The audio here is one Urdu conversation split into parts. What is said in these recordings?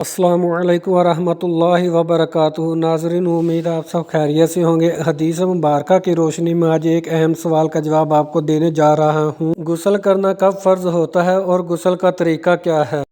السلام علیکم ورحمۃ اللہ وبرکاتہ۔ ناظرین، امید آپ سب خیریت سے ہوں گے۔ حدیث مبارکہ کی روشنی میں آج ایک اہم سوال کا جواب آپ کو دینے جا رہا ہوں۔ غسل کرنا کب فرض ہوتا ہے اور غسل کا طریقہ کیا ہے؟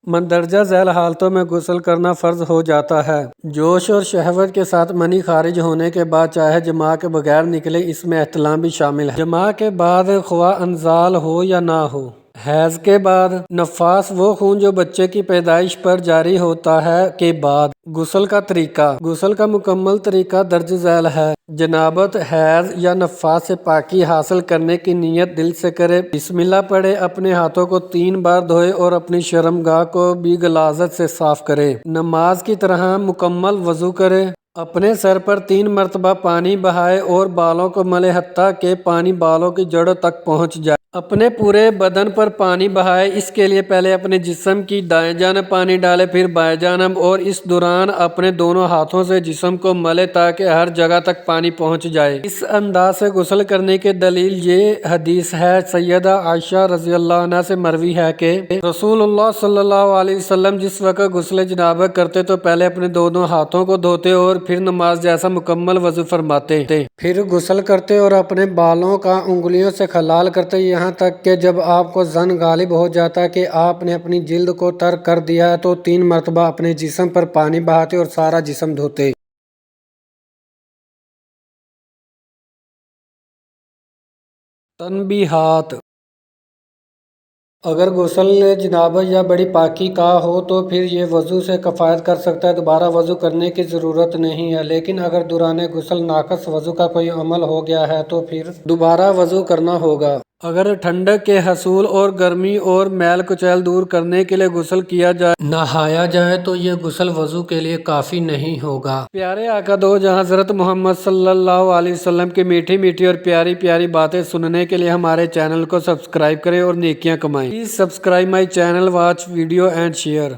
مندرجہ ذیل حالتوں میں غسل کرنا فرض ہو جاتا ہے۔ جوش اور شہوت کے ساتھ منی خارج ہونے کے بعد چاہے جماع کے بغیر نکلے، اس میں احتلام بھی شامل ہے۔ جماع کے بعد خواہ انزال ہو یا نہ ہو۔ حیض کے بعد۔ نفاس وہ خون جو بچے کی پیدائش پر جاری ہوتا ہے کے بعد۔ غسل کا طریقہ۔ غسل کا مکمل طریقہ درج ذیل ہے۔ جنابت، حیض یا نفاس سے پاکی حاصل کرنے کی نیت دل سے کرے، بسم اللہ پڑھے، اپنے ہاتھوں کو 3 بار دھوئے اور اپنی شرمگاہ کو بھی غلاظت سے صاف کرے۔ نماز کی طرح مکمل وضو کرے، اپنے سر پر 3 مرتبہ پانی بہائے اور بالوں کو ملے حتیٰ کہ پانی بالوں کی جڑوں تک پہنچ جائے۔ اپنے پورے بدن پر پانی بہائے۔ اس کے لیے پہلے اپنے جسم کی دائیں جانب پانی ڈالے، پھر بائیں جانب، اور اس دوران اپنے دونوں ہاتھوں سے جسم کو ملے تاکہ ہر جگہ تک پانی پہنچ جائے۔ اس انداز سے غسل کرنے کی دلیل یہ حدیث ہے۔ سیدہ عائشہ رضی اللہ عنہا سے مروی ہے کہ رسول اللہ صلی اللہ علیہ وسلم جس وقت غسل جنابت کرتے تو پہلے اپنے دونوں ہاتھوں کو دھوتے اور پھر نماز جیسا مکمل وضو فرماتے، پھر غسل کرتے اور اپنے بالوں کا انگلیوں سے خلال کرتے، یہاں تک کہ جب آپ کو ظن غالب ہو جاتا کہ آپ نے اپنی جلد کو تر کر دیا ہے تو 3 مرتبہ اپنے جسم پر پانی بہاتے اور سارا جسم دھوتے۔ تنبیہات: اگر غسل جنابت یا بڑی پاکی کا ہو تو پھر یہ وضو سے کفایت کر سکتا ہے، دوبارہ وضو کرنے کی ضرورت نہیں ہے۔ لیکن اگر دوران غسل ناقص وضو کا کوئی عمل ہو گیا ہے تو پھر دوبارہ وضو کرنا ہوگا۔ اگر ٹھنڈک کے حصول اور گرمی اور میل کچیل دور کرنے کے لیے غسل کیا جائے، نہایا جائے، تو یہ غسل وضو کے لیے کافی نہیں ہوگا۔ پیارے آقا دو جہاں حضرت محمد صلی اللہ علیہ وسلم کی میٹھی میٹھی اور پیاری پیاری باتیں سننے کے لیے ہمارے چینل کو سبسکرائب کریں اور نیکیاں کمائیں۔ Please subscribe my channel, watch video and share.